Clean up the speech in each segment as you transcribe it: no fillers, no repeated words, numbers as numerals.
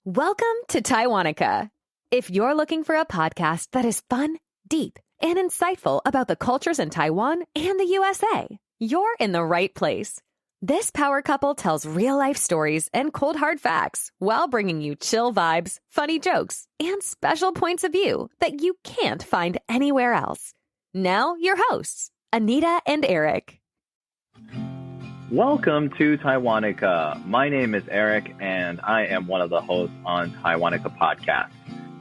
Welcome to Taiwanica. If you're looking for a podcast that is fun, deep, and insightful about the cultures in Taiwan and the USA, you're in the right place. This power couple tells real-life stories and cold hard facts while bringing you chill vibes, funny jokes, and special points of view that you can't find anywhere else. Now, your hosts, Anita and Eric. Welcome to Taiwanica. My name is Eric, and I am one of the hosts on Taiwanica podcast.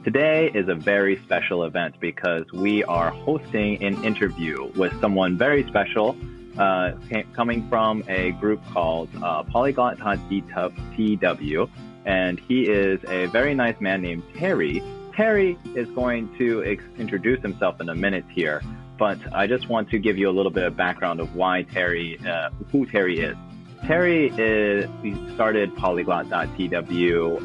Today is a very special event because we are hosting an interview with someone very special, coming from a group called Polyglot TW, and he is a very nice man named Terry. Terry is going to introduce himself in a minute here, but I just want to give you a little bit of background of why who Terry is. He started Polyglot.tw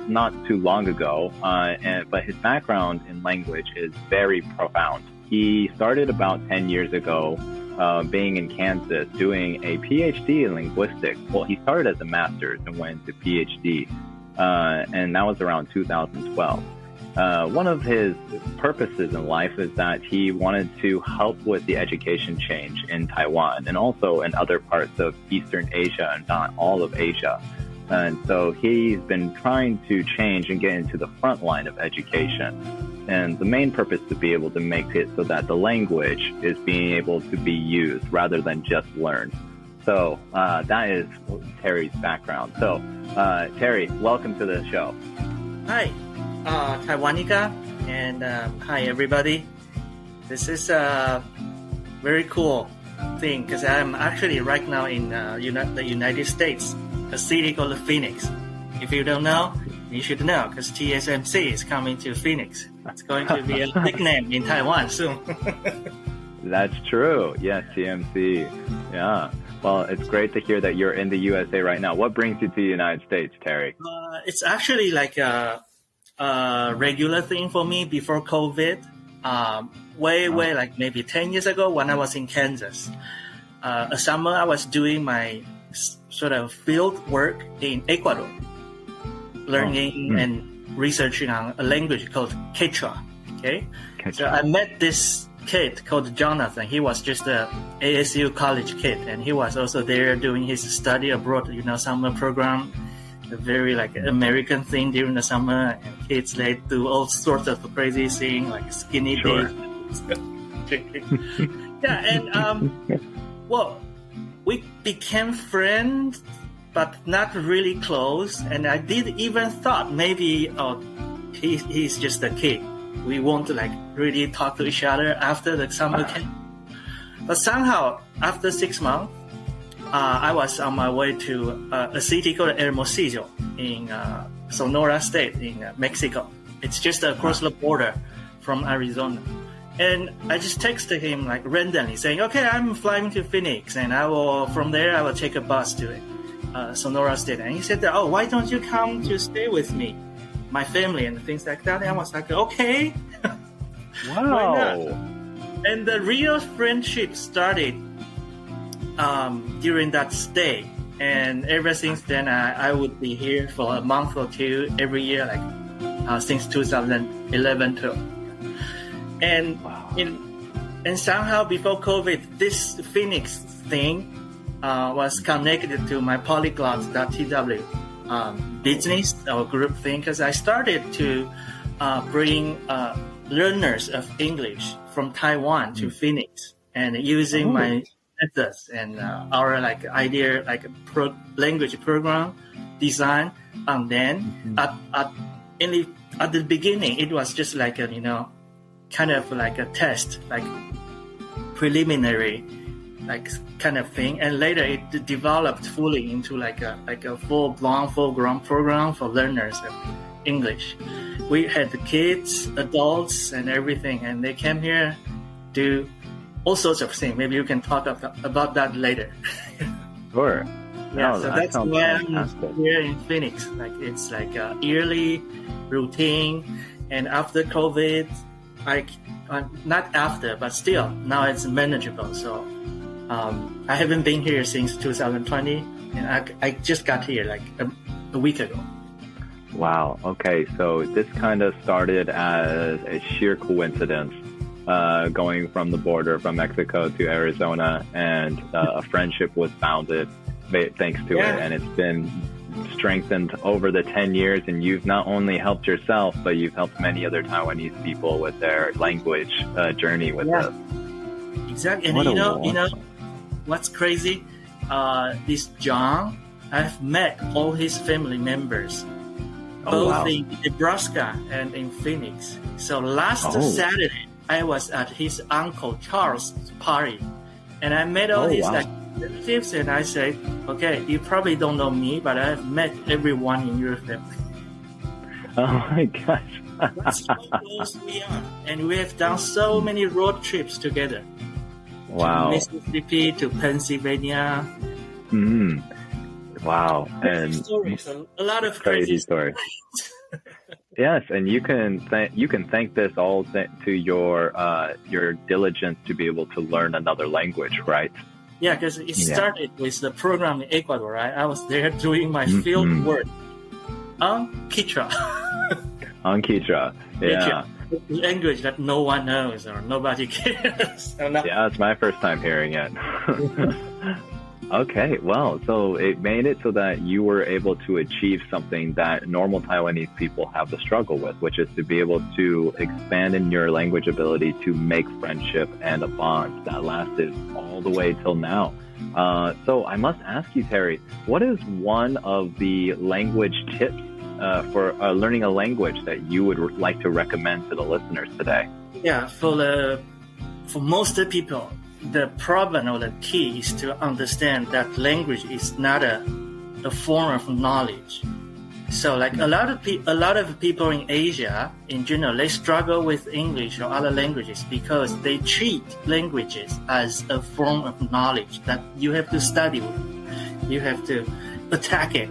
not too long ago, but his background in language is very profound. He started about 10 years ago, being in Kansas, doing a PhD in linguistics. Well, he started as a master's and went to PhD, and that was around 2012. One of his purposes in life is that he wanted to help with the education change in Taiwan and also in other parts of Eastern Asia and not all of Asia. And so he's been trying to change and get into the front line of education. And the main purpose to be able to make it so that the language is being able to be used rather than just learned. So that is Terry's background. So Terry, welcome to the show. Hi. Taiwanica, and hi everybody. This is a very cool thing because I'm actually right now in the United States, a city called Phoenix. If you don't know, you should know because TSMC is coming to Phoenix. It's going to be a big name in Taiwan soon. That's true. Yes, TMC. Yeah. Well, it's great to hear that you're in the USA right now. What brings you to the United States, Terry? It's actually like a regular thing for me before COVID, way like maybe 10 years ago when I was in Kansas. A summer I was doing my sort of field work in Ecuador, learning and researching on a language called Quechua. Okay, so I met this kid called Jonathan. He was just a ASU college kid, and he was also there doing his study abroad, summer program. A very like American thing during the summer, and kids they do all sorts of crazy things like skinny dip. Yeah, and well, we became friends, but not really close. And I did even thought maybe he's just a kid. We won't like really talk to each other after the summer camp. But somehow after 6 months, I was on my way to a city called Hermosillo in Sonora State in Mexico. It's just across the border from Arizona. And I just texted him like randomly saying, okay, I'm flying to Phoenix and from there I will take a bus to Sonora State. And he said, oh, why don't you come to stay with me, my family and things like that. And I was like, okay. Wow. Why not? And the real friendship started during that stay, and ever since then I would be here for a month or two every year, like since 2011 too. And wow. And somehow before COVID, this Phoenix thing was connected to my Polyglot.tw business or group thing, because I started to bring learners of English from Taiwan to Phoenix, and using my methods and our like idea, like language program design. And then at the beginning, it was just like a kind of like a test, like preliminary, like kind of thing. And later it developed fully into like a full-grown program for learners of English. We had the kids, adults, and everything, and they came here to all sorts of things. Maybe you can talk about that later. Sure. Yeah, so that's why I'm here in Phoenix. Like it's like a yearly routine, and after COVID, not after, but still now it's manageable. So I haven't been here since 2020, and I just got here like a week ago. Wow. Okay. So this kind of started as a sheer coincidence, going from the border from Mexico to Arizona, and a friendship was founded thanks to it. And it's been strengthened over the 10 years. And you've not only helped yourself, but you've helped many other Taiwanese people with their language journey with this. Exactly. And you know, what's crazy? This John, I've met all his family members, both in Nebraska and in Phoenix. So last Saturday, I was at his uncle Charles' party, and I met all his relatives, and I said, okay, you probably don't know me, but I've met everyone in your family. Oh my gosh. That's how close we are. And we have done so many road trips together. Wow. To Mississippi, to Pennsylvania. Wow. And stories, a lot of crazy stories. Yes, and you can thank this all to your diligence to be able to learn another language, right? Yeah, because it started with the program in Ecuador, right? I was there doing my field work on Quechua. On Quechua, yeah. Language that no one knows or nobody cares. Yeah, it's my first time hearing it. Okay, well, so it made it so that you were able to achieve something that normal Taiwanese people have to struggle with, which is to be able to expand in your language ability to make friendship and a bond that lasted all the way till now. So I must ask you, Terry, what is one of the language tips for learning a language that you would like to recommend to the listeners today? Yeah, for most people, the problem or the key is to understand that language is not a form of knowledge. So like a lot of people in Asia in general, they struggle with English or other languages because they treat languages as a form of knowledge that you have to study with. You have to attack it.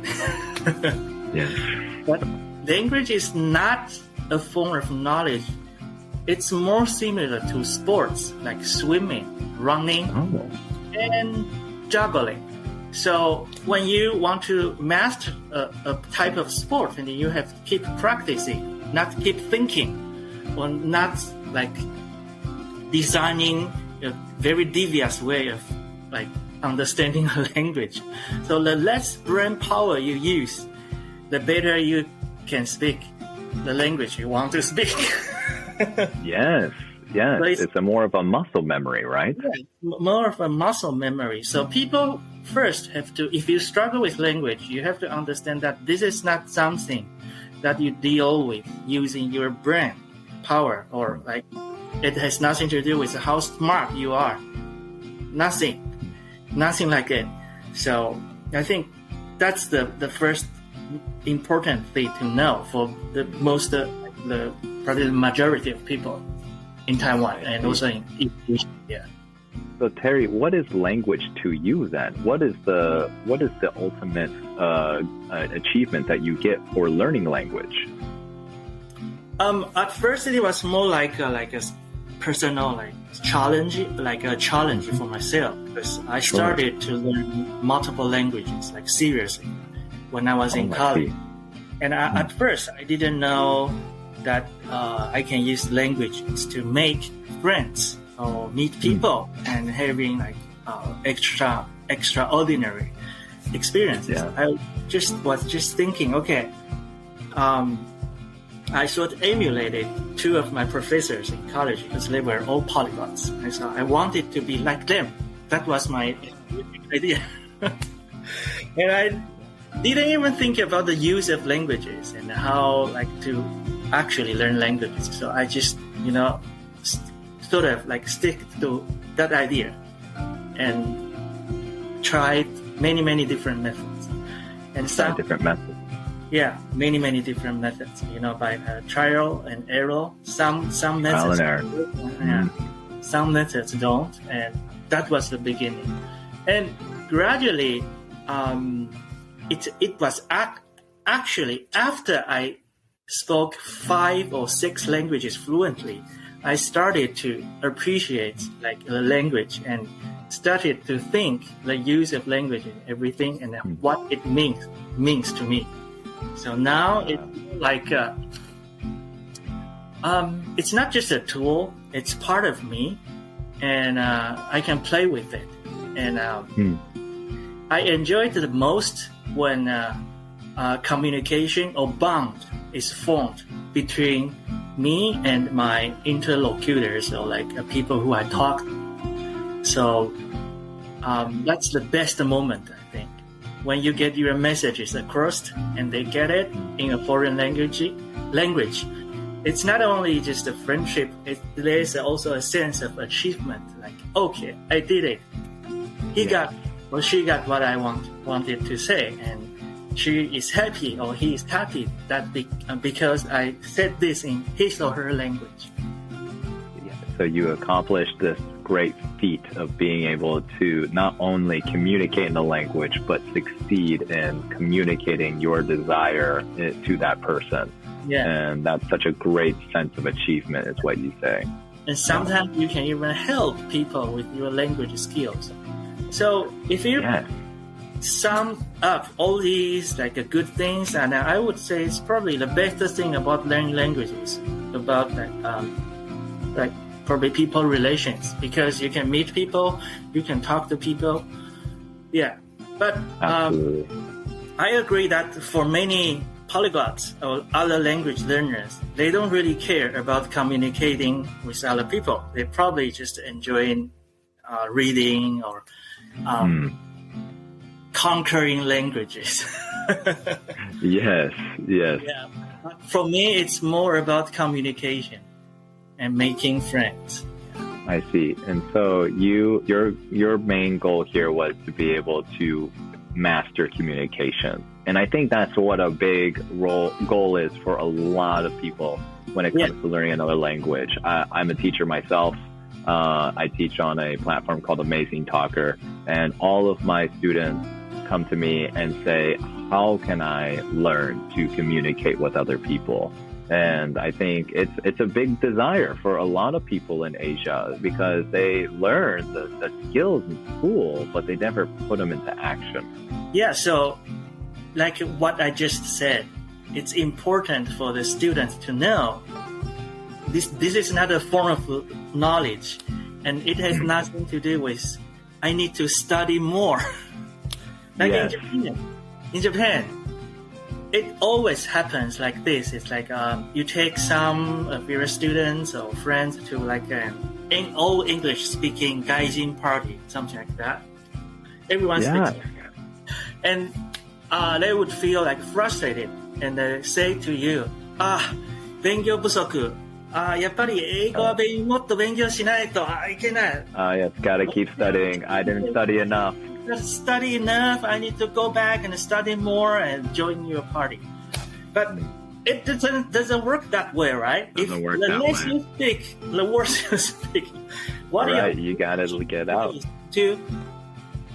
Yes. But language is not a form of knowledge. It's more similar to sports like swimming, running, and juggling. So when you want to master a type of sport, and you have to keep practicing, not keep thinking, or not like designing a very devious way of like understanding a language. So the less brain power you use, the better you can speak the language you want to speak. Yes. So it's more of a muscle memory, right? Yeah, more of a muscle memory. So people first have to, if you struggle with language, you have to understand that this is not something that you deal with using your brain power, or like it has nothing to do with how smart you are. Nothing like it. So I think that's the first important thing to know for probably the majority of people in Taiwan and also in Asia. Yeah. So Terry, what is language to you then? What is the ultimate achievement that you get for learning language? At first it was more like a personal challenge, for myself, because I started to learn multiple languages seriously when I was in college. And at first I didn't know that I can use languages to make friends or meet people and having extraordinary experiences. Yeah. I was just thinking, okay, I sort of emulated two of my professors in college because they were all polyglots. And so I wanted to be like them. That was my idea. And I didn't even think about the use of languages and how to actually learn languages. So I just, sort of stick to that idea and tried many different methods. And some different methods. Yeah, many different methods. By trial and error. Some methods. Trial and error. Some methods don't, and that was the beginning. And gradually, it was actually after I spoke 5 or 6 languages fluently, I started to appreciate the language and started to think the use of language and everything and what it means to me. So now it's like it's not just a tool; it's part of me, and I can play with it. And I enjoy it the most when communication or bond is formed between me and my interlocutors, or like people who I talk to. So that's the best moment, I think, when you get your messages across and they get it in a foreign language. It's not only just a friendship, there's also a sense of achievement, like, okay, I did it. He got or she got what I wanted to say, and she is happy or he is happy that because I said this in his or her language. Yeah, so you accomplished this great feat of being able to not only communicate in the language, but succeed in communicating your desire to that person. Yeah. And that's such a great sense of achievement, is what you say. And sometimes you can even help people with your language skills. So if you sum up all these like good things, and I would say it's probably the best thing about learning languages, about like probably people relations, because you can meet people, you can talk to people. Yeah, but I agree that for many polyglots or other language learners, they don't really care about communicating with other people. They probably just enjoying reading or conquering languages. Yes. Yeah. For me, it's more about communication and making friends. I see. And so your main goal here was to be able to master communication. And I think that's what a big goal is for a lot of people when it comes to learning another language. I'm a teacher myself. I teach on a platform called Amazing Talker, and all of my students come to me and say, how can I learn to communicate with other people? And I think it's a big desire for a lot of people in Asia, because they learn the skills in school, but they never put them into action. Yeah, so like what I just said, it's important for the students to know this is not a form of knowledge, and it has nothing to do with I need to study more. Like in Japan, it always happens like this. It's like you take some of your students or friends to like an all English speaking gaijin party, something like that. Everyone speaks like that. And they would feel like frustrated, and they say to you, 勉強不足。やっぱり英語はもっと勉強しないといけない。Yes, gotta keep studying. I didn't study enough. Study enough. I need to go back and study more and join your party. But it doesn't work that way, right? Doesn't work the that less way. you speak, the worse you speak. What you gotta get out. To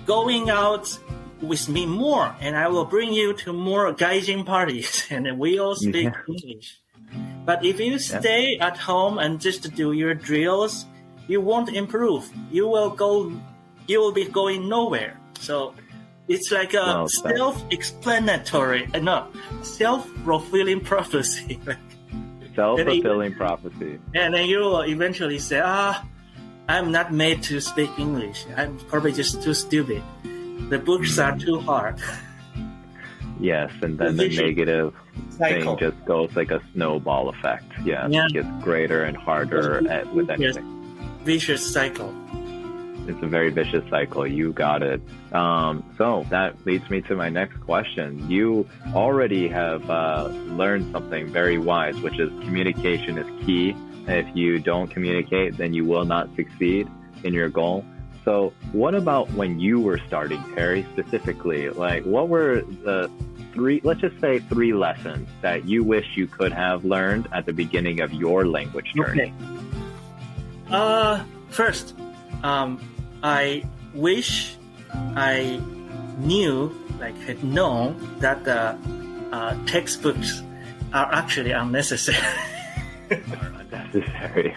going out with me more, and I will bring you to more gaijin parties, and we all speak English. But if you stay at home and just do your drills, you won't improve. You will be going nowhere. So it's like a self-fulfilling prophecy. Self-fulfilling prophecy. And then you will eventually say, I'm not made to speak English. I'm probably just too stupid. The books are too hard. Yes, and then the negative thing just goes like a snowball effect. Yeah, it gets greater and harder with anything. Vicious cycle. It's a very vicious cycle. You got it. So that leads me to my next question. You already have learned something very wise, which is communication is key. If you don't communicate, then you will not succeed in your goal. So what about when you were starting, Terry, specifically? Like, what were the let's just say three lessons that you wish you could have learned at the beginning of your language journey? Okay. First, I wish I had known that the textbooks are actually unnecessary. Unnecessary.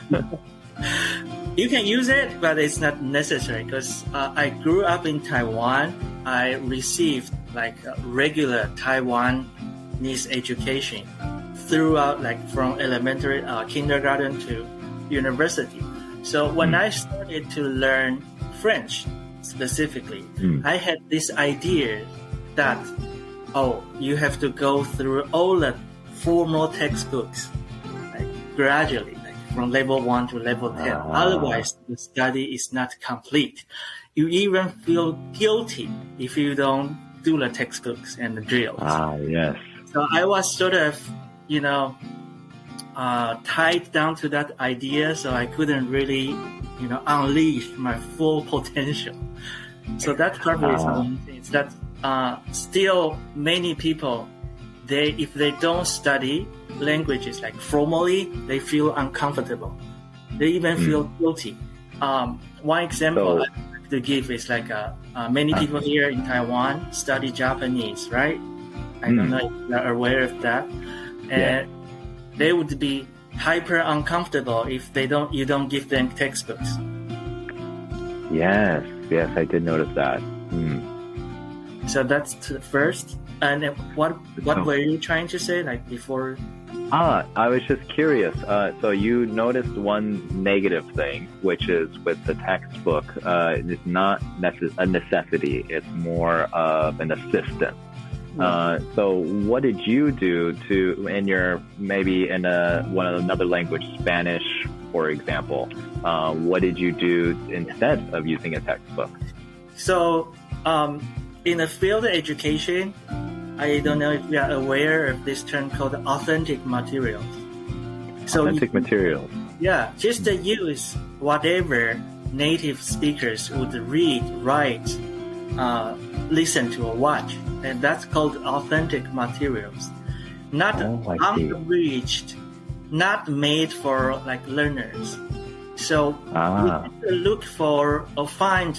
You can use it, but it's not necessary, because I grew up in Taiwan. I received like regular Taiwan Taiwanese education throughout, like from elementary, kindergarten to university. So when I started to learn French specifically, I had this idea that, you have to go through all the formal textbooks, like gradually, like from level 1 to level 10. Otherwise, the study is not complete. You even feel guilty if you don't do the textbooks and the drills. Yes. So I was sort of, tied down to that idea, so I couldn't really, unleash my full potential. So that probably is one thing. It's that still many people, if they don't study languages like formally, they feel uncomfortable. They even feel guilty. One example I like to give is like many people here in Taiwan study Japanese, right? I don't know if you're aware of that. And they would be hyper uncomfortable if you don't give them textbooks. Yes, I did notice that. So that's the first. And then what were you trying to say, like before? I was just curious. So you noticed one negative thing, which is with the textbook, it's not a necessity. It's more of an assistant. So what did you do maybe in another language, Spanish, for example? What did you do instead of using a textbook? So, in the field of education, I don't know if you are aware of this term called authentic materials. Authentic materials. Yeah, just to use whatever native speakers would read, write, listen to or watch, and that's called authentic materials. Not unreached, not made for like learners. So you have to look for or find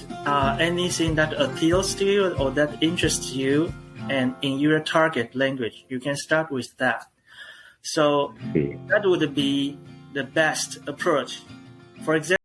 anything that appeals to you or that interests you, and in your target language, you can start with that. So that would be the best approach. For example,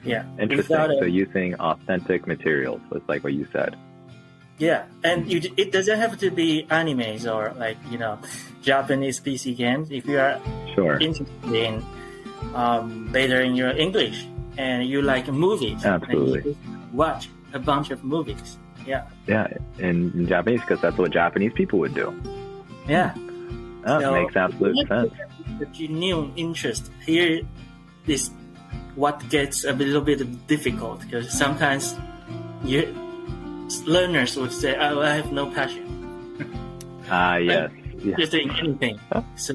Interesting. So using authentic materials, it's like what you said. Yeah, and it doesn't have to be animes or like Japanese PC games. If you are interested in bettering your English and you like movies, absolutely, you watch a bunch of movies. Yeah, in Japanese, because that's what Japanese people would do. Yeah, that makes absolute sense. The genuine interest here is what gets a little bit difficult, because sometimes learners would say, I have no passion. Yes. Just in anything. So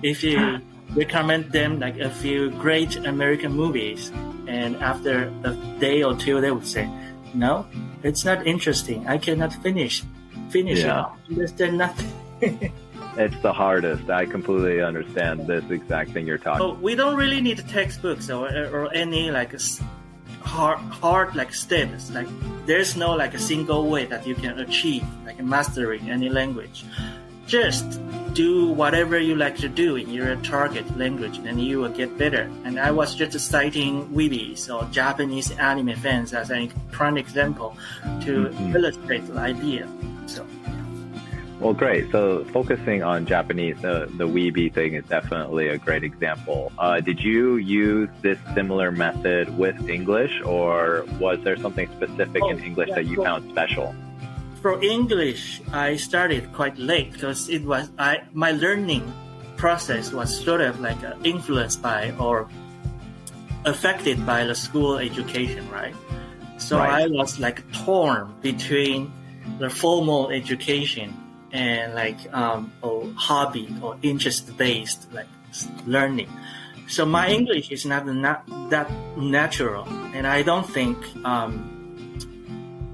if you recommend them like a few great American movies, and after a day or two they would say, no, it's not interesting. I cannot finish finish Yeah. it. Understand nothing. It's the hardest. I completely understand this exact thing you're talking. So we don't really need textbooks or any like hard like steps. Like there's no like a single way that you can achieve like mastering any language. Just do whatever you like to do in your target language, and you will get better. And I was just citing Weebies or Japanese anime fans as a prime example to illustrate the idea. So. Well, great. So focusing on Japanese, the weebie thing is definitely a great example. Did you use this similar method with English, or was there something specific in English that you found special? For English, I started quite late because it was my learning process was sort of like influenced by or affected by the school education, right? So Right. I was like torn between the formal education and like or hobby or interest based like learning. So my English is not that natural, and I don't think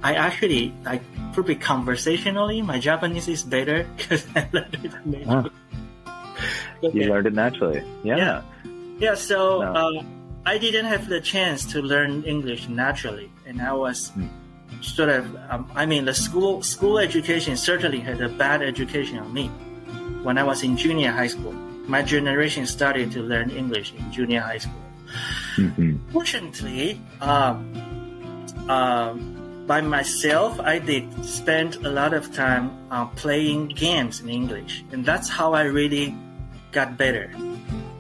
I actually like probably conversationally my Japanese is better because I learned it naturally. You learned it naturally. Yeah. Yeah. So No. I didn't have the chance to learn English naturally, and I was sort of the school education certainly had a bad education on me. When I was in junior high school, my generation started to learn English in junior high school. Fortunately, by myself, I did spend a lot of time playing games in English, and that's how I really got better.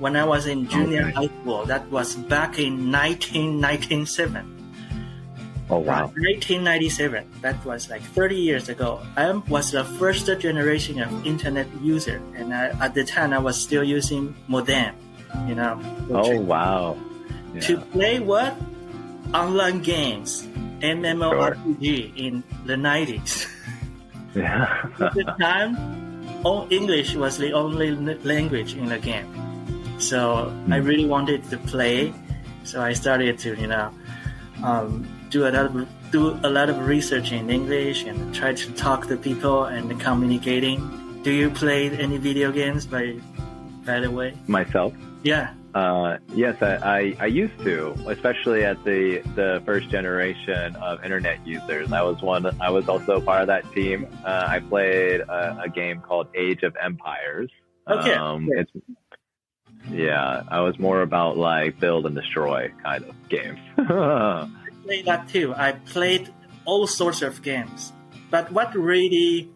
When I was in junior high school, that was back in 1997. Oh, wow. 1997. That was like 30 years ago. I was the first generation of internet user, and at the time I was still using modem. Oh, wow. To play what? Online games, MMORPG in the 90s. Yeah. At the time, English was the only language in the game. So I really wanted to play. So I started to, do a lot of research in English and try to talk to people and communicating. Do you play any video games by the way? Myself? Yeah. Yes, I used to, especially at the first generation of internet users. I was also part of that team. I played a game called Age of Empires. Okay. I was more about like build and destroy kind of games. I played that too. I played all sorts of games. But what really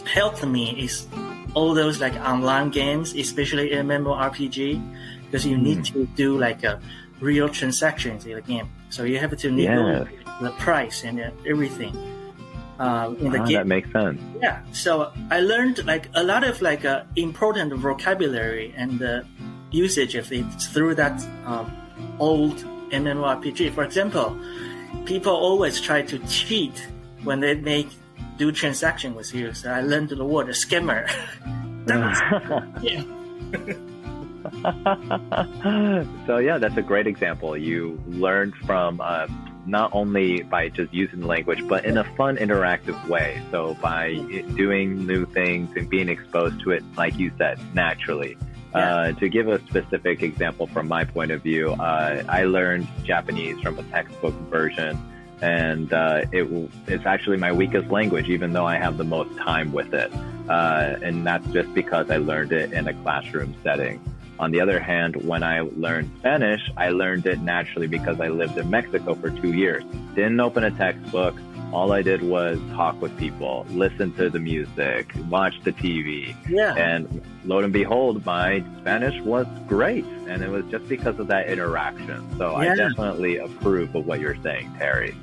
helped me is all those like online games, especially MMORPG, because you need to do like a real transactions in the game. So you have to negotiate the price and everything in the game. That makes sense. Yeah. So I learned like a lot of like important vocabulary and the usage of it through that old MMORPG. For example, people always try to cheat when they do transaction with you. So I learned the word scammer. Yeah. So yeah, that's a great example. You learned from not only by just using the language, but in a fun, interactive way. So by doing new things and being exposed to it, like you said, naturally. To give a specific example from my point of view, I learned Japanese from a textbook version, and it's actually my weakest language, even though I have the most time with it. And that's just because I learned it in a classroom setting. On the other hand, when I learned Spanish, I learned it naturally because I lived in Mexico for 2 years. Didn't open a textbook. All I did was talk with people, listen to the music, watch the TV. Yeah. And lo and behold, my Spanish was great. And it was just because of that interaction. So I definitely approve of what you're saying, Terry.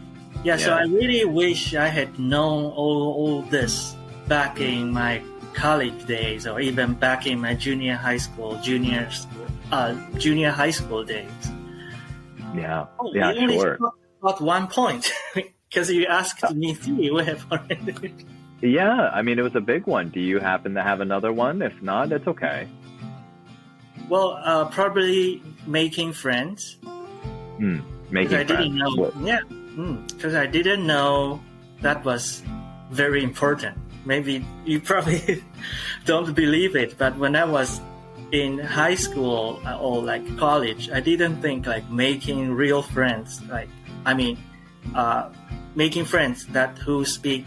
Yeah, so I really wish I had known all this back in my college days, or even back in my junior high school days. Yeah, We only got 1 point because you asked me 3. We have already. Yeah, I mean, it was a big one. Do you happen to have another one? If not, it's okay. Well, probably making friends. Making friends. I didn't know. Yeah, because I didn't know that was very important maybe you probably don't believe it, but when I was in high school or like college, I didn't think like making real friends, making friends that speak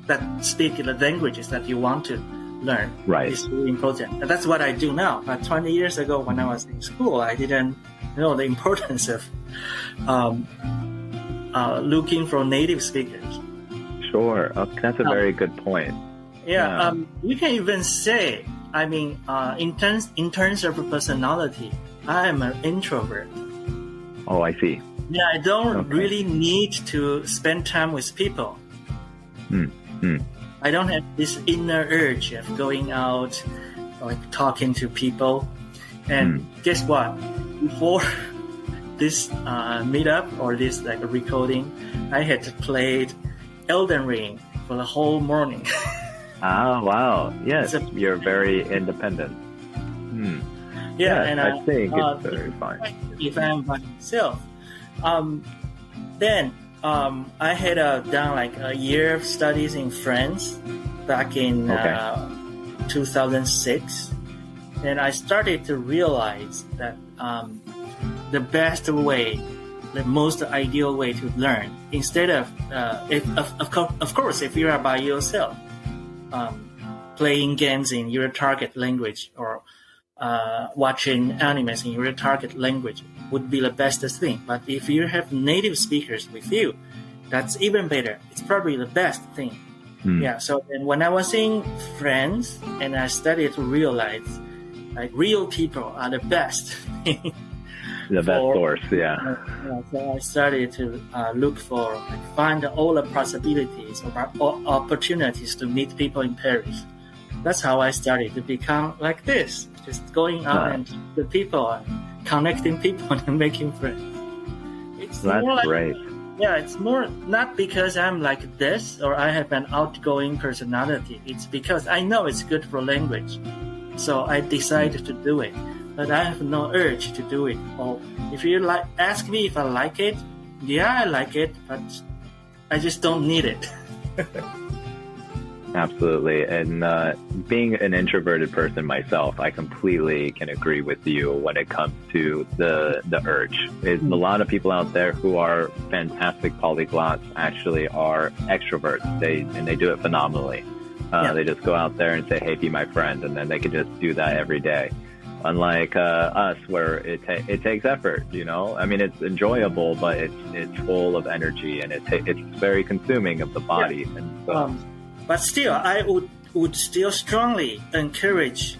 the languages that you want to learn is really important. And that's what I do now. But 20 years ago, when I was in school, I didn't know the importance of looking for native speakers. Sure. That's a very good point. Yeah. You can even say, in terms of personality, I am an introvert. Oh, I see. Yeah, I don't really need to spend time with people. I don't have this inner urge of going out, like talking to people. And guess what? Before this meetup or this like recording, I had played Elden Ring for the whole morning. Ah, wow. Yes, you're very independent. Yeah, yes, and I think it's very fine. If I'm by myself. Then I had done like a year of studies in France back in 2006, and I started to realize that the best way, the most ideal way to learn, instead of of course, if you are by yourself, playing games in your target language or watching animes in your target language would be the best thing. But if you have native speakers with you, that's even better. It's probably the best thing. Yeah. So then when I was in France and I started to realize like real people are the best thing. The best source, yeah. So I started to look for, find all the possibilities or opportunities to meet people in Paris. That's how I started to become like this, just going out and the people and connecting people and making friends. That's great. Yeah, it's more not because I'm like this or I have an outgoing personality. It's because I know it's good for language. So I decided to do it. But I have no urge to do it. Or if you ask me if I like it, yeah, I like it, but I just don't need it. Absolutely. And being an introverted person myself, I completely can agree with you when it comes to the urge. A lot of people out there who are fantastic polyglots actually are extroverts. They do it phenomenally. They just go out there and say, hey, be my friend. And then they can just do that every day. Unlike us, where it takes effort, I mean, it's enjoyable, but it's full of energy and it's very consuming of the body. Yeah. And so, but still, I would still strongly encourage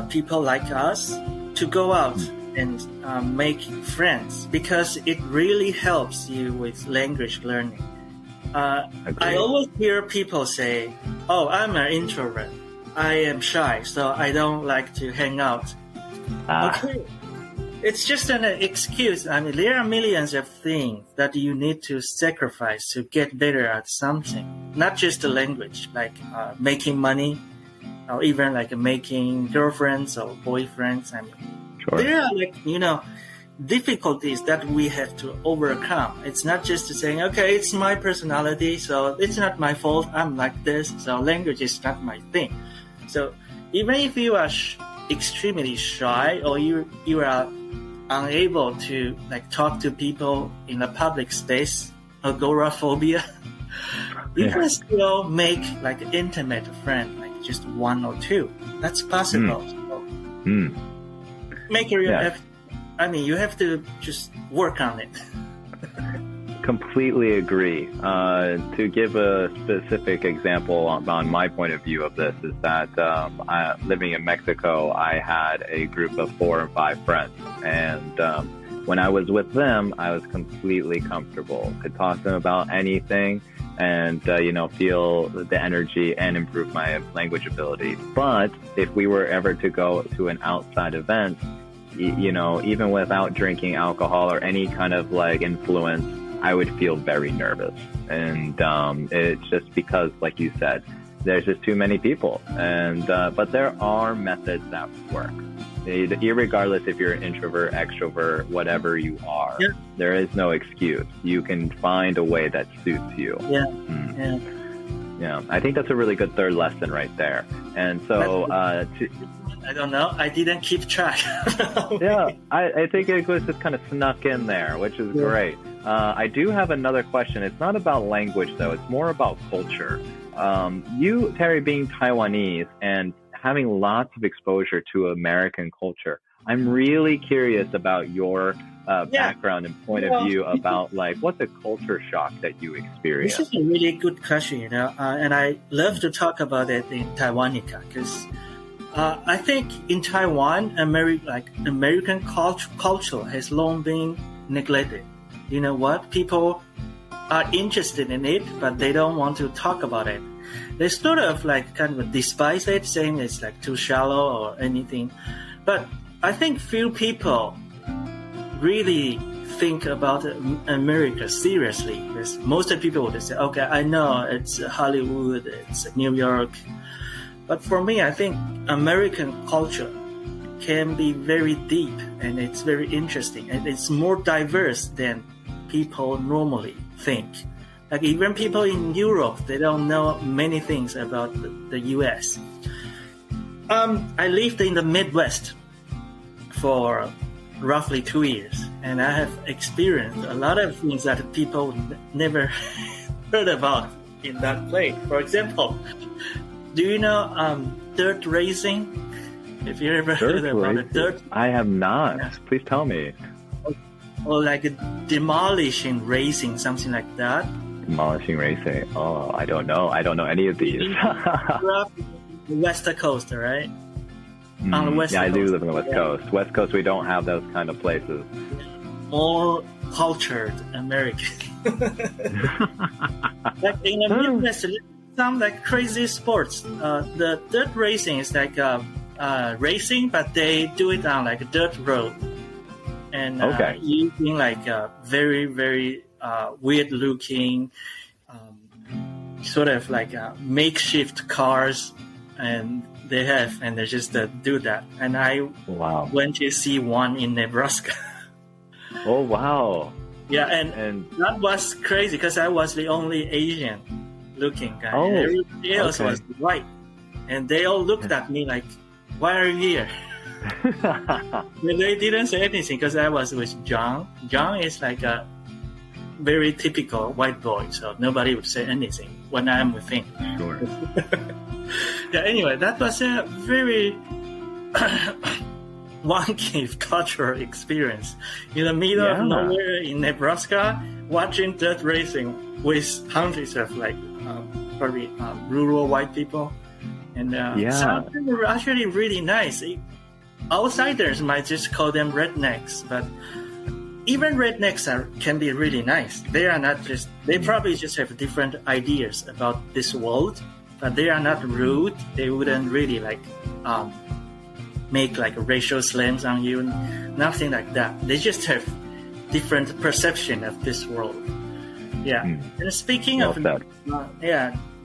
people like us to go out and make friends, because it really helps you with language learning. I always hear people say, "Oh, I'm an introvert. I am shy, so I don't like to hang out." Okay, it's just an excuse. I mean, there are millions of things that you need to sacrifice to get better at something. Not just the language, like making money, or even like making girlfriends or boyfriends. I mean, there are difficulties that we have to overcome. It's not just saying, okay, it's my personality, so it's not my fault. I'm like this, so language is not my thing. So even if you are extremely shy or you are unable to talk to people in a public space, agoraphobia, you can still make intimate friend, just one or two. That's possible. So make your effort. I mean, you have to just work on it. Completely agree. To give a specific example on my point of view of this is that living in Mexico, I had a group of 4 or 5 friends. And when I was with them, I was completely comfortable. Could talk to them about anything and, feel the energy and improve my language ability. But if we were ever to go to an outside event, even without drinking alcohol or any kind of influence, I would feel very nervous. And it's just because, like you said, there's just too many people. And but there are methods that work. Irregardless if you're an introvert, extrovert, whatever you are, there is no excuse. You can find a way that suits you. Yeah, I think that's a really good third lesson right there. And so, I don't know. I didn't keep track. yeah, I think it was just kind of snuck in there, which is great. I do have another question. It's not about language, though. It's more about culture. You, Terry, being Taiwanese and having lots of exposure to American culture, I'm really curious about your background and point of view about like what's a culture shock that you experienced. This is a really good question, and I love to talk about it in Taiwanica because I think in Taiwan, American culture has long been neglected. You know what? People are interested in it, but they don't want to talk about it. They sort of like kind of despise it, saying it's like too shallow or anything. But I think few people really think about America seriously, because most of the people would say, okay, I know it's Hollywood, it's New York. But for me, I think American culture can be very deep and it's very interesting and it's more diverse than people normally think. Like even people in Europe, they don't know many things about the US. I lived in the Midwest for roughly 2 years, and I have experienced a lot of things that people never heard about in that place. For example, do you know dirt racing? Have you ever heard about it? Dirt? I have not. Yeah. Please tell me. Or like demolishing racing, something like that. Demolishing racing. Oh, I don't know. I don't know any of these. The West Coast, right? On the West Coast. I do live on the West Coast. West Coast, we don't have those kind of places. More cultured American. Like in the Midwest, some like crazy sports. The dirt racing is like racing, but they do it on like a dirt road. And using like very, very weird looking, sort of like makeshift cars, and they just do that. And I went to see one in Nebraska. Oh wow! Yeah, and that was crazy because I was the only Asian looking guy. Oh, and everybody else was white, and they all looked at me like, "Why are you here?" But they didn't say anything because I was with John. John is like a very typical white boy, so nobody would say anything when I'm with him. Sure. Yeah. Anyway, that was a very wonky cultural experience in the middle of nowhere in Nebraska, watching dirt racing with hundreds of like very rural white people, and some of them were actually really nice. Outsiders might just call them rednecks, but even rednecks can be really nice. They are not just, they probably just have different ideas about this world, but they are not rude. They wouldn't really like make like racial slams on you, nothing like that. They just have different perception of this world. Yeah. And speaking of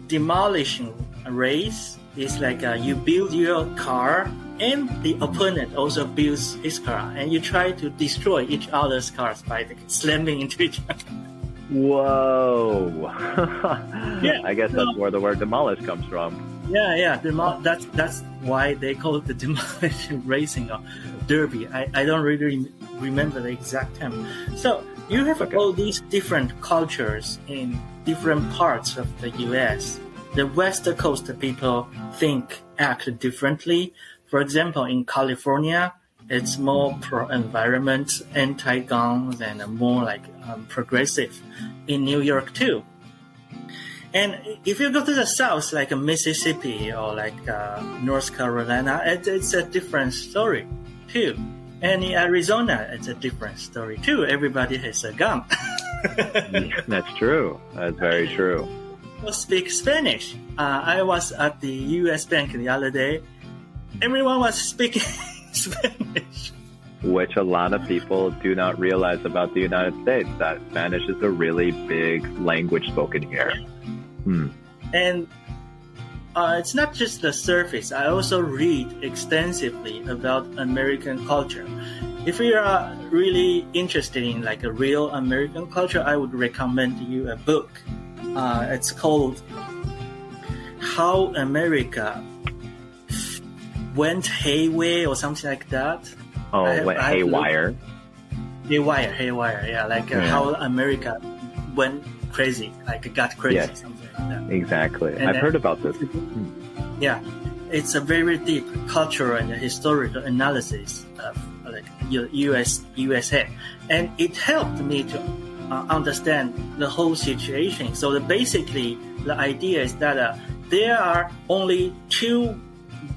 demolishing a race, it's like you build your car and the opponent also builds his car, and you try to destroy each other's cars by slamming into each other. Whoa! I guess that's where the word demolish comes from. Yeah. That's why they call it the demolition racing or derby. I don't really remember the exact term. So you have all these different cultures in different parts of the U.S. The West Coast people act differently. For example, in California, it's more pro-environment, anti-guns, and more like progressive. In New York too. And if you go to the South, like Mississippi or like North Carolina, it's a different story too. And in Arizona, it's a different story too. Everybody has a gun. That's true. That's very true. People speak Spanish. I was at the U.S. Bank the other day. Everyone was speaking Spanish. Which a lot of people do not realize about the United States, that Spanish is a really big language spoken here. And it's not just the surface. I also read extensively about American culture. If you are really interested in like a real American culture, I would recommend you a book. It's called how America went hayway or something like that. Went haywire. Haywire, yeah. Like how America went crazy, like got crazy, something like that. Exactly. I've heard about this. Yeah, it's a very deep cultural and historical analysis of like USA, and it helped me to understand the whole situation. So basically, the idea is that there are only two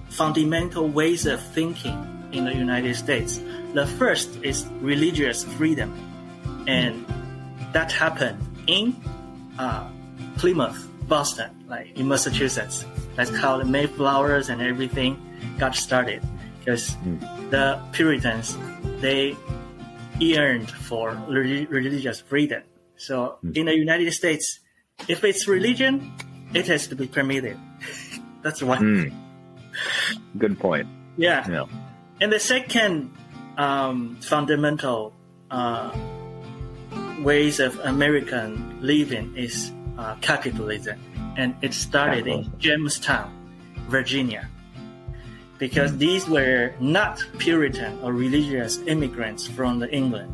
fundamental ways of thinking in the United States. The first is religious freedom, and that happened in Plymouth, Boston, like in Massachusetts. That's how the Mayflowers and everything got started, because the Puritans, they yearned for religious freedom. So in the United States, if it's religion, it has to be permitted. That's one. Good point. Yeah. And the second fundamental ways of American living is capitalism. And it started in Jamestown, Virginia, because these were not Puritan or religious immigrants from the England,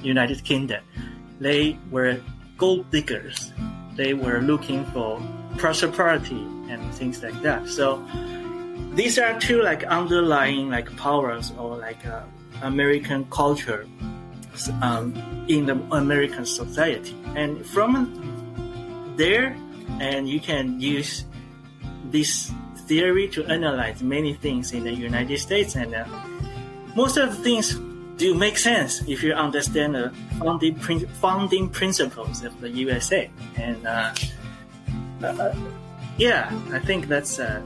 United Kingdom. They were gold diggers. They were looking for prosperity and things like that. So these are two like underlying like powers or like American culture in the American society. And from there, and you can use this theory to analyze many things in the United States, and most of the things do make sense if you understand the founding principles of the USA. And I think that's a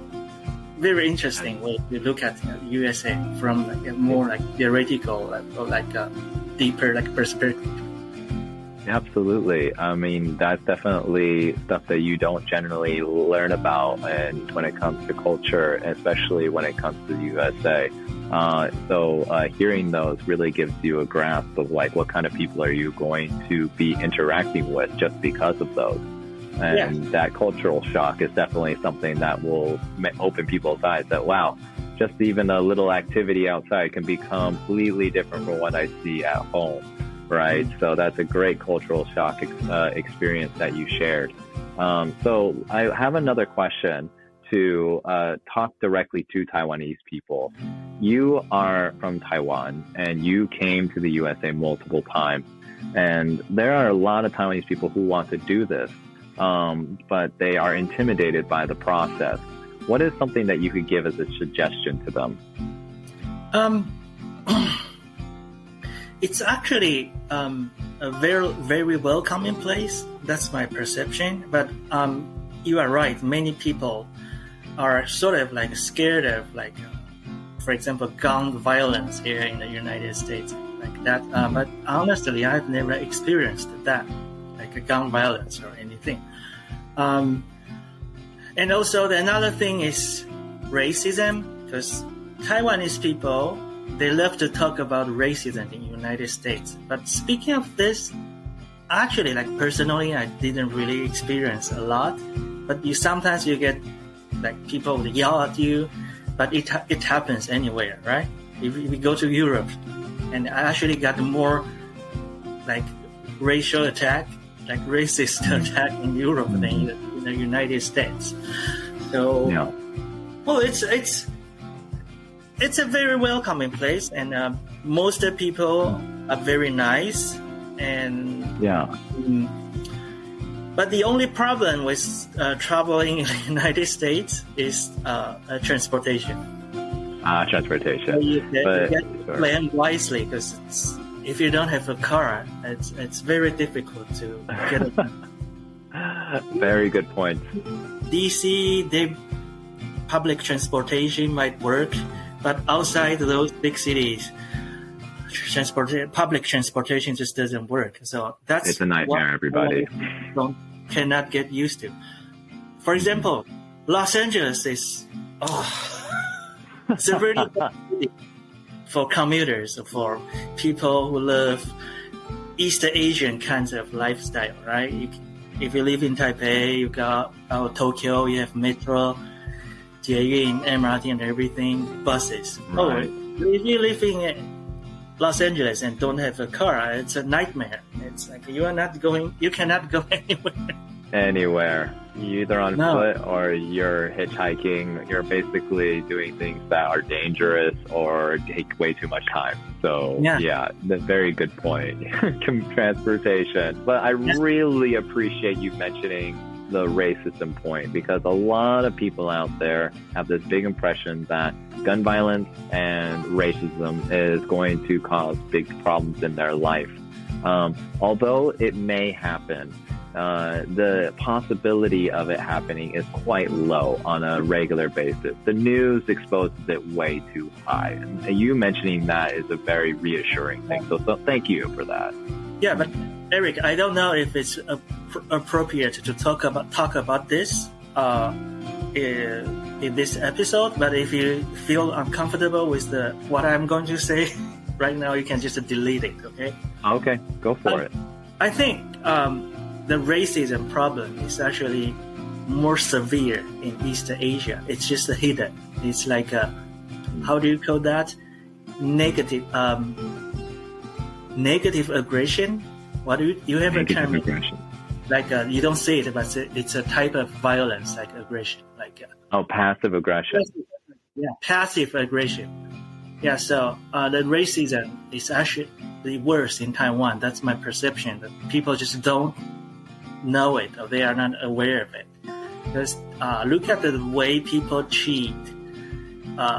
very interesting way to look at USA from like a more like theoretical or like a deeper like perspective. Absolutely. I mean, that's definitely stuff that you don't generally learn about, and when it comes to culture, especially when it comes to the USA. So hearing those really gives you a grasp of like what kind of people are you going to be interacting with just because of those. And that cultural shock is definitely something that will open people's eyes that, wow, just even a little activity outside can be completely different from what I see at home. Right. So that's a great cultural shock experience that you shared. So I have another question to talk directly to Taiwanese people. You are from Taiwan and you came to the USA multiple times. And there are a lot of Taiwanese people who want to do this, but they are intimidated by the process. What is something that you could give as a suggestion to them? It's actually a very, very welcoming place. That's my perception. But you are right. Many people are sort of like scared of like, for example, gun violence here in the United States, like that. But honestly, I've never experienced that, like a gun violence or anything. And also another thing is racism, because Taiwanese people, they love to talk about racism in the United States. But speaking of this, actually, like personally, I didn't really experience a lot. But sometimes you get like people yell at you, but it happens anywhere, right? If we go to Europe, and I actually got more like racial attack, like racist attack in Europe than in the United States. So, well, it's a very welcoming place, and most of the people are very nice. And but the only problem with traveling in the United States is transportation. Transportation. So you get to plan wisely, because if you don't have a car, it's very difficult to get it. Very good point. DC, public transportation might work, but outside those big cities, public transportation just doesn't work. So it's a nightmare, everybody. Cannot get used to. For example, Los Angeles is it's a really bad city for commuters, for people who live East Asian kinds of lifestyle, right? if you live in Taipei, you got Tokyo, you have metro, JR, MRT, and everything, buses. Right. If you live in Los Angeles and don't have a car, it's a nightmare. It's like you cannot go Anywhere. You're either on foot or you're hitchhiking. You're basically doing things that are dangerous or take way too much time. So, yeah that's a very good point. Transportation. But I really appreciate you mentioning the racism point, because a lot of people out there have this big impression that gun violence and racism is going to cause big problems in their life. Although it may happen, the possibility of it happening is quite low on a regular basis. The news exposes it way too high. And you mentioning that is a very reassuring thing. So thank you for that. Yeah, but Eric, I don't know if it's appropriate to talk about this in this episode, but if you feel uncomfortable with what I'm going to say right now, you can just delete it, okay? Okay, go for it. I think the racism problem is actually more severe in East Asia. It's just hidden. It's like how do you call that? Negative aggression. What do you have a term? Aggression. Like you don't say it, but it's a type of violence, like aggression, like passive aggression. Passive aggression. Yeah, so the racism is actually worse in Taiwan. That's my perception. That people just don't know it, or they are not aware of it. Because look at the way people treat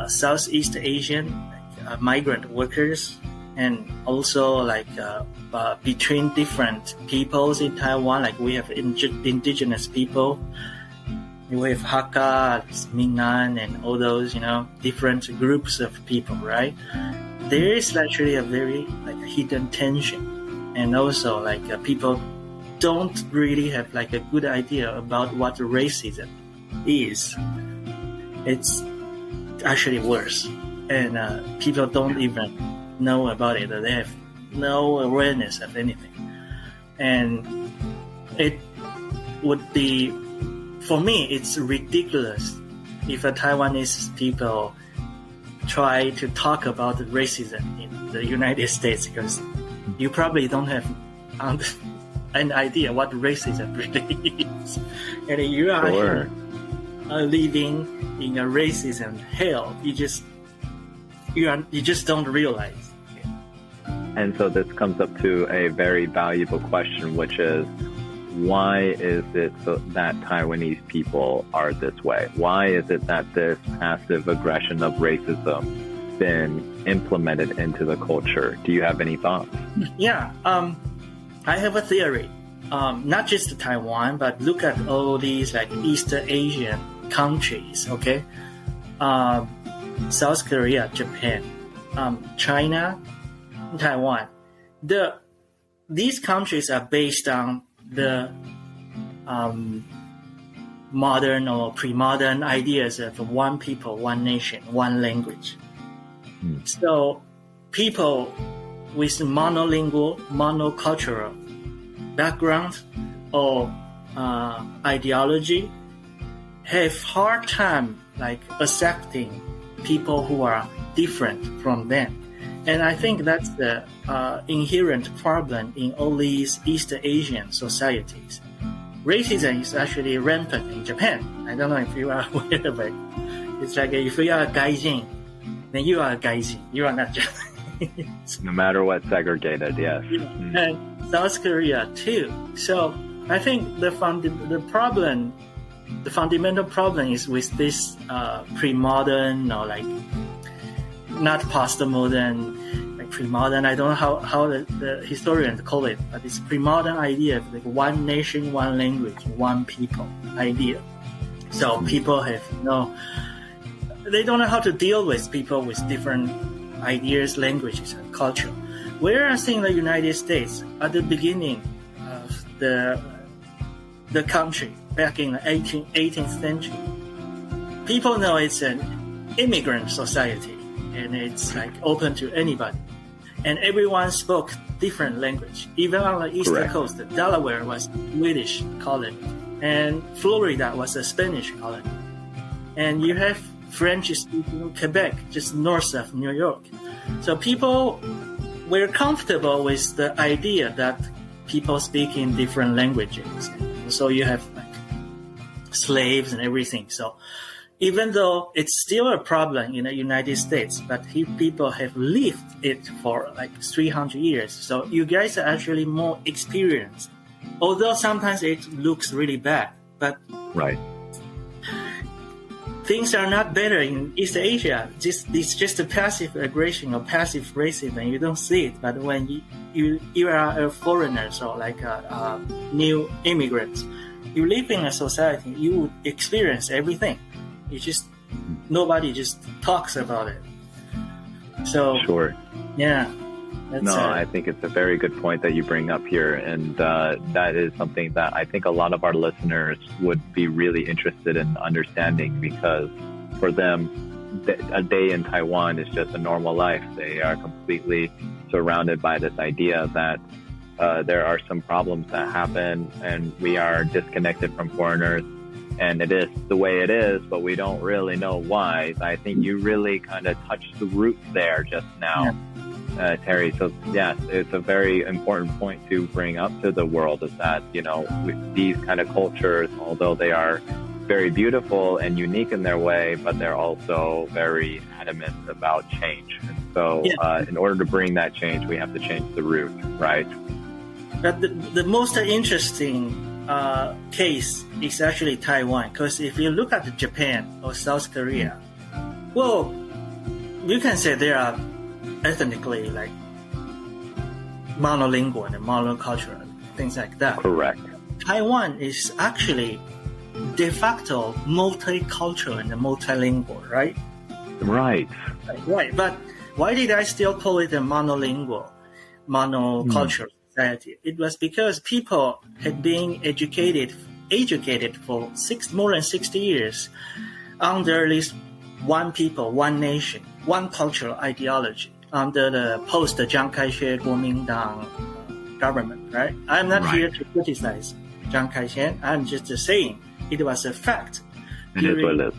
Southeast Asian migrant workers, and also like between different peoples in Taiwan. Like we have indigenous people, we have Hakka, Minnan, and all those, different groups of people, right? There is actually a very hidden tension, and also people don't really have a good idea about what racism is. It's actually worse, and people don't even know about it. They have no awareness of anything, and it would be, for me, it's ridiculous if a Taiwanese people try to talk about racism in the United States, because you probably don't have an idea what racism really is, and you are living in a racism hell. You just don't realize. And so this comes up to a very valuable question, which is, why is it that Taiwanese people are this way? Why is it that this passive aggression of racism been implemented into the culture? Do you have any thoughts? Yeah, I have a theory. Not just Taiwan, but look at all these East Asian countries, okay? South Korea, Japan, China, Taiwan. These countries are based on the modern or pre-modern ideas of one people, one nation, one language. So people with monolingual, monocultural background or ideology have hard time accepting people who are different from them. And I think that's the inherent problem in all these East Asian societies. Racism is actually rampant in Japan. I don't know if you are aware of it. It's like if you are a gaijin, then you are a gaijin. You are not Japanese. No matter what, segregated, yes. And South Korea too. So I think the fundamental problem is with this pre-modern or not post-modern, pre-modern. I don't know how the historians call it, but it's pre-modern idea of one nation, one language, one people idea. So people have they don't know how to deal with people with different ideas, languages, and culture. Whereas in the United States, at the beginning of the country, back in the 18th century, people know it's an immigrant society, and it's open to anybody. And everyone spoke different language. Even on the East Coast, Delaware was Swedish colony, and Florida was a Spanish colony. And you have French-speaking Quebec, just north of New York. So people were comfortable with the idea that people speak in different languages. So you have like slaves and everything. So even though it's still a problem in the United States, but people have lived it for like 300 years. So you guys are actually more experienced. Although sometimes it looks really bad, but things are not better in East Asia. It's just a passive aggression or passive racism, and you don't see it. But when you are a foreigner, or like a new immigrant, you live in a society, you would experience everything. Nobody just talks about it. So yeah. I think it's a very good point that you bring up here, and that is something that I think a lot of our listeners would be really interested in understanding, because for them, a day in Taiwan is just a normal life. They are completely surrounded by this idea that there are some problems that happen, and we are disconnected from foreigners, and it is the way it is, but we don't really know why. I think you really kind of touched the roots there just now. Terry. So yes, it's a very important point to bring up to the world, is that, these kind of cultures, although they are very beautiful and unique in their way, but they're also very adamant about change. And so in order to bring that change, we have to change the root, right? But the most interesting case is actually Taiwan, because if you look at Japan or South Korea, well, you can say they are ethnically like monolingual and monocultural, things like that. Correct. Taiwan is actually de facto multicultural and multilingual, right? Right. But why did I still call it a monocultural society? It was because people had been educated for more than 60 years under this one people, one nation, one cultural ideology under the post-Chiang Kai-shek Kuomintang government, right? I'm not here to criticize Chiang Kai-shek. I'm just saying it was a fact. It is what it is.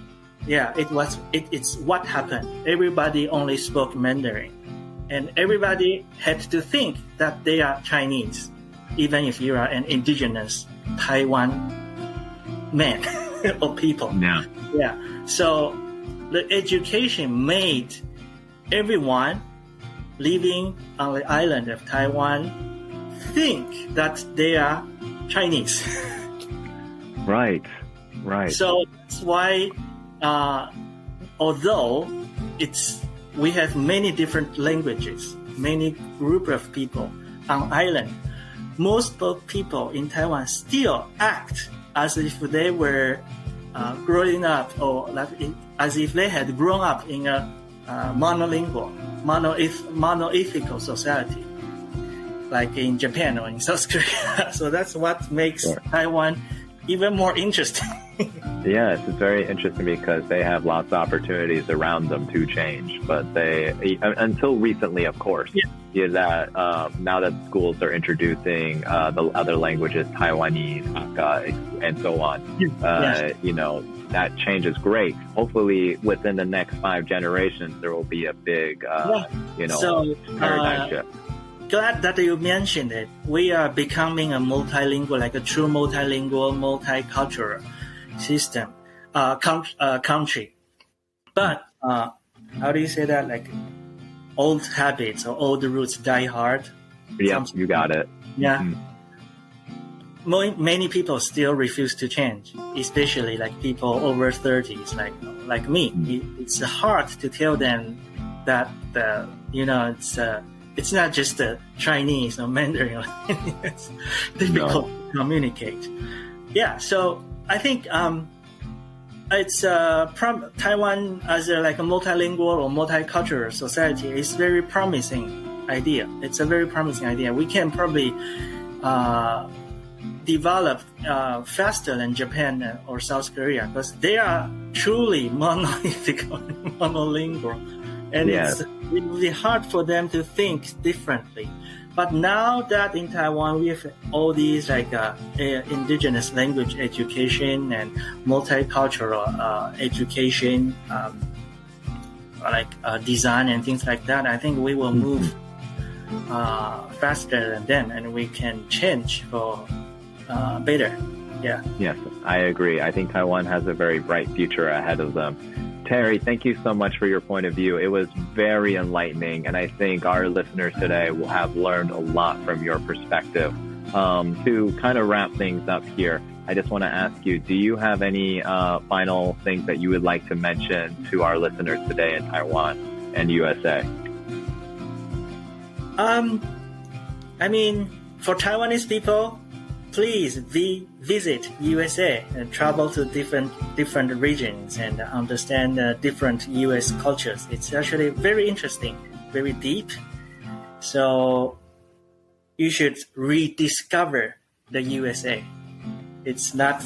Yeah, it's what happened. Everybody only spoke Mandarin, and everybody had to think that they are Chinese, even if you are an indigenous Taiwan man or people. Yeah. So the education made everyone living on the island of Taiwan think that they are Chinese. Right. So that's why, although we have many different languages, many group of people on island, most people in Taiwan still act as if they were growing up, or as if they had grown up in a monolingual, monoethnical society, like in Japan or in South Korea. So that's what makes Taiwan even more interesting. Yes, it's very interesting because they have lots of opportunities around them to change, but they, until recently, of course, now that schools are introducing the other languages, Taiwanese, Hakka, and so on, that change is great. Hopefully, within the next 5 generations, there will be a big, paradigm shift. Glad that you mentioned it. We are becoming a multilingual, like a true multilingual, multicultural system, country. But how do you say that? Like old habits or old roots die hard. Yeah, you got it. Yeah. Mm-hmm. Many people still refuse to change, especially like people over 30s, like me. Mm-hmm. It's hard to tell them that it's not just Chinese or Mandarin. It's difficult to communicate. Yeah, so I think it's Taiwan as a multilingual or multicultural society is very promising idea. It's a very promising idea. We can probably develop faster than Japan or South Korea because they are truly monolingual, and it would be hard for them to think differently. But now that in Taiwan we have all these indigenous language education and multicultural education, design and things like that, I think we will move faster than them, and we can change for better. Yeah. Yes, I agree. I think Taiwan has a very bright future ahead of them. Terry, thank you so much for your point of view. It was very enlightening, and I think our listeners today will have learned a lot from your perspective. To kind of wrap things up here, I just want to ask you, do you have any final things that you would like to mention to our listeners today in Taiwan and USA? For Taiwanese people, please visit USA and travel to different regions and understand different US cultures. It's actually very interesting, very deep. So you should rediscover the USA. It's not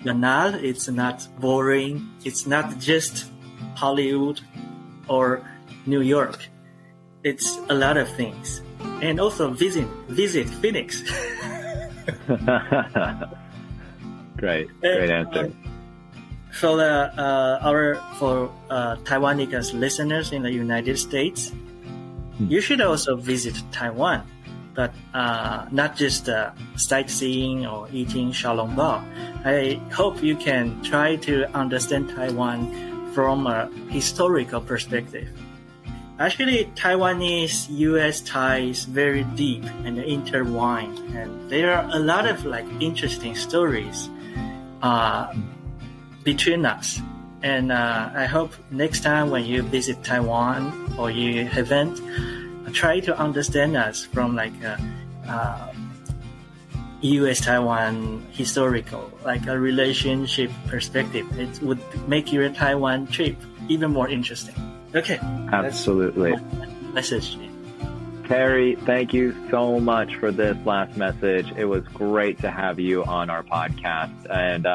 banal, it's not boring, it's not just Hollywood or New York. It's a lot of things. And also visit Phoenix. Great answer. For Taiwanese listeners in the United States, you should also visit Taiwan, but not just sightseeing or eating xiaolongbao. I hope you can try to understand Taiwan from a historical perspective. Actually, Taiwanese-U.S. ties very deep and intertwined, and there are a lot of interesting stories between us. And I hope next time when you visit Taiwan or you haven't, try to understand us from U.S.-Taiwan historical, a relationship perspective. It would make your Taiwan trip even more interesting. Okay. Absolutely. Message. Terry, thank you so much for this last message. It was great to have you on our podcast. And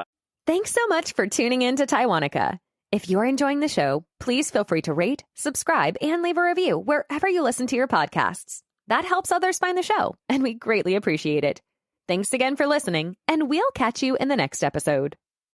thanks so much for tuning in to Taiwanica. If you're enjoying the show, please feel free to rate, subscribe, and leave a review wherever you listen to your podcasts. That helps others find the show, and we greatly appreciate it. Thanks again for listening, and we'll catch you in the next episode.